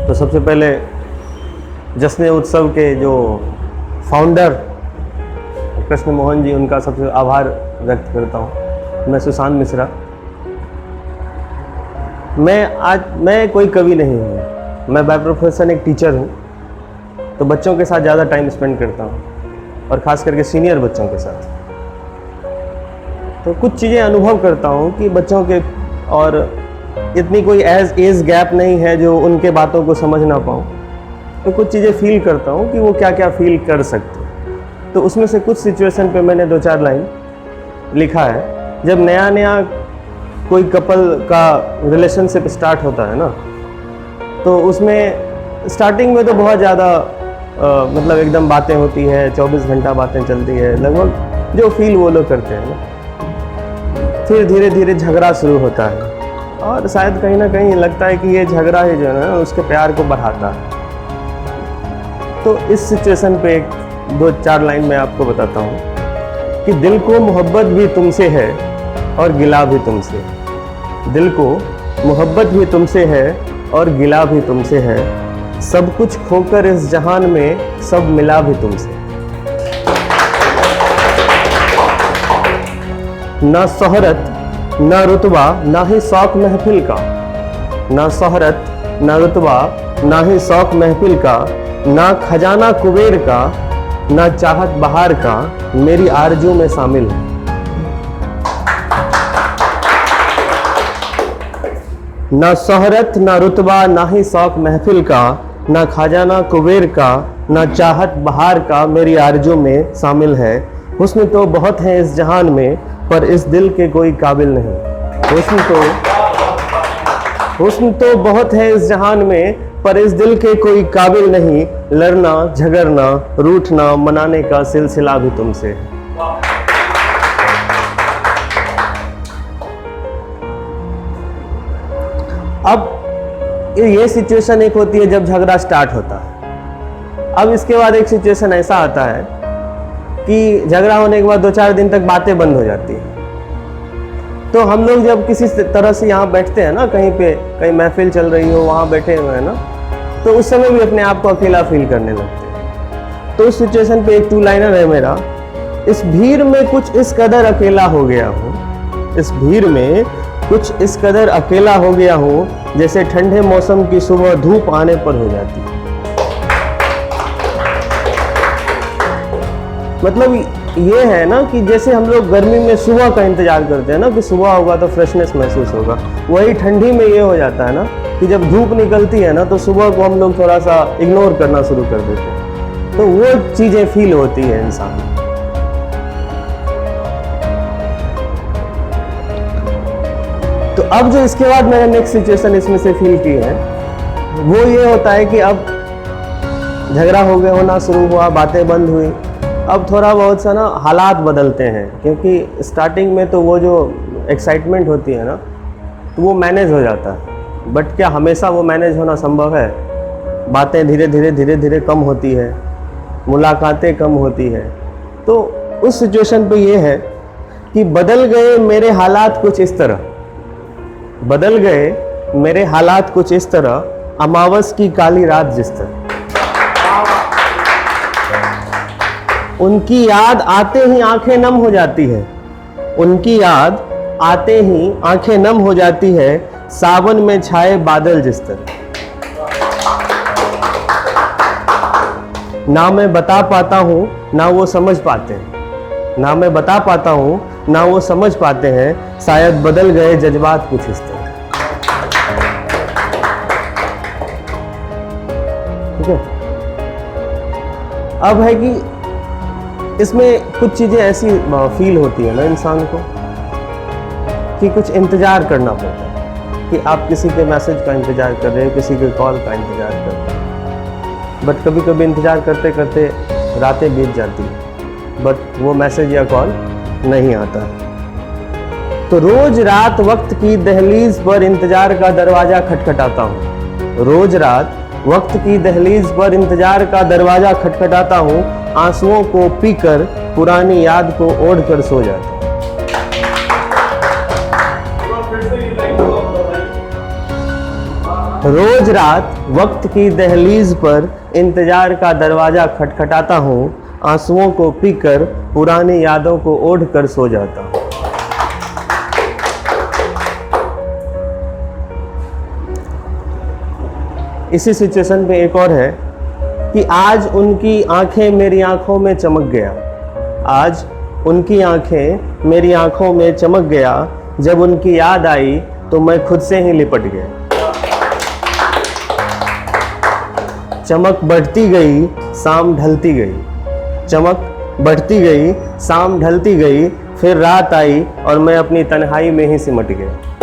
तो सबसे पहले जश्न उत्सव के जो फाउंडर कृष्ण मोहन जी, उनका सबसे आभार व्यक्त करता हूँ। मैं सुशांत मिश्रा। मैं कोई कवि नहीं हूँ, मैं बाय प्रोफेशन एक टीचर हूँ। तो बच्चों के साथ ज़्यादा टाइम स्पेंड करता हूँ और ख़ास करके सीनियर बच्चों के साथ। तो कुछ चीज़ें अनुभव करता हूँ कि बच्चों के, और इतनी कोई एज गैप नहीं है जो उनके बातों को समझ ना पाऊँ। तो कुछ चीज़ें फील करता हूँ कि वो क्या क्या फील कर सकते। तो उसमें से कुछ सिचुएशन पे मैंने 2-4 लाइन लिखा है। जब नया नया कोई कपल का रिलेशनशिप स्टार्ट होता है ना, तो उसमें स्टार्टिंग में तो बहुत ज़्यादा मतलब एकदम बातें होती है, 24 घंटा बातें चलती है, लगभग जो फील वो लोग करते हैं ना। फिर धीरे धीरे झगड़ा शुरू होता है और शायद कहीं ना कहीं लगता है कि ये झगड़ा ही जो है ना उसके प्यार को बढ़ाता है। तो इस सिचुएशन पे 2-4 लाइन मैं आपको बताता हूँ कि दिल को मोहब्बत भी तुमसे है और गिला भी तुमसे। दिल को मोहब्बत भी तुमसे है और गिला भी तुमसे है। सब कुछ खोकर इस जहान में सब मिला भी तुमसे। ना शोहरत ना रुतबा ना ही शौक महफिल का, ना शोहरत ना रुतबा ना ही शौक महफिल का, ना खजाना कुबेर का ना चाहत बहार का, मेरी आरज़ू में शामिल है। ना शोहरत ना रुतबा ना ही शौक महफिल का, ना खजाना कुबेर का ना चाहत बहार का, मेरी आरज़ू में शामिल है। हुस्न तो बहुत है इस जहान में पर इस दिल के कोई काबिल नहीं। हुस्न तो बहुत है इस जहान में पर इस दिल के कोई काबिल नहीं। लड़ना झगड़ना रूठना मनाने का सिलसिला भी तुमसे। अब ये सिचुएशन एक होती है जब झगड़ा स्टार्ट होता है। अब इसके बाद एक सिचुएशन ऐसा आता है कि झगड़ा होने के बाद 2-4 दिन तक बातें बंद हो जाती है। तो हम लोग जब किसी तरह से यहाँ बैठते हैं ना, कहीं पे कहीं महफिल चल रही हो, वहाँ बैठे हुए हैं ना, तो उस समय भी अपने आप को अकेला फील करने लगते हैं। तो उस सिचुएशन पे एक 2 लाइनर है मेरा। इस भीड़ में कुछ इस कदर अकेला हो गया हूँ, इस भीड़ में कुछ इस कदर अकेला हो गया हूँ, जैसे ठंडे मौसम की सुबह धूप आने पर हो जाती है। मतलब ये है ना कि जैसे हम लोग गर्मी में सुबह का इंतजार करते हैं ना कि सुबह होगा तो फ्रेशनेस महसूस होगा, वही ठंडी में ये हो जाता है ना कि जब धूप निकलती है ना तो सुबह को हम लोग थोड़ा सा इग्नोर करना शुरू कर देते हैं। तो वो चीजें फील होती है इंसान। तो अब जो इसके बाद मैंने नेक्स्ट सिचुएशन इसमें से फील की है वो ये होता है कि अब झगड़ा हो गया, होना शुरू हुआ, बातें बंद हुई। अब थोड़ा बहुत सा ना हालात बदलते हैं, क्योंकि स्टार्टिंग में तो वो जो एक्साइटमेंट होती है ना तो वो मैनेज हो जाता है। बट क्या हमेशा वो मैनेज होना संभव है? बातें धीरे धीरे कम होती है, मुलाकातें कम होती है। तो उस सिचुएशन पे ये है कि बदल गए मेरे हालात कुछ इस तरह, बदल गए मेरे हालात कुछ इस तरह, अमावस की काली रात जिस तरह। उनकी याद आते ही आंखें नम हो जाती है, उनकी याद आते ही आंखें नम हो जाती है, सावन में छाए बादल जिस तरह। ना मैं बता पाता हूँ ना वो समझ पाते हैं, ना मैं बता पाता हूँ ना वो समझ पाते हैं, शायद बदल गए जज्बात कुछ इस तरह। ठीक है। अब है कि इसमें कुछ चीज़ें ऐसी फील होती है ना इंसान को कि कुछ इंतज़ार करना पड़ता है, कि आप किसी के मैसेज का इंतज़ार कर रहे हो, किसी के कॉल का इंतज़ार कर रहे हो। बट कभी कभी इंतज़ार करते करते रातें बीत जाती हैं, बट वो मैसेज या कॉल नहीं आता। तो रोज़ रात वक्त की दहलीज पर इंतज़ार का दरवाज़ा खटखटाता हूँ, रोज़ रात वक्त की दहलीज पर इंतज़ार का दरवाज़ा खटखटाता हूँ, आंसुओं को पीकर पुरानी याद को ओढ़ कर सो जाता। रोज रात वक्त की दहलीज पर इंतजार का दरवाजा खटखटाता हूँ, आंसुओं को पीकर पुरानी यादों को ओढ़ कर सो जाता हूँ। इसी सिचुएशन पे एक और है कि आज उनकी आंखें मेरी आंखों में चमक गया, आज उनकी आंखें मेरी आंखों में चमक गया, जब उनकी याद आई तो मैं खुद से ही लिपट गया। चमक बढ़ती गई, शाम ढलती गई, चमक बढ़ती गई, शाम ढलती गई, फिर रात आई और मैं अपनी तन्हाई में ही सिमट गया।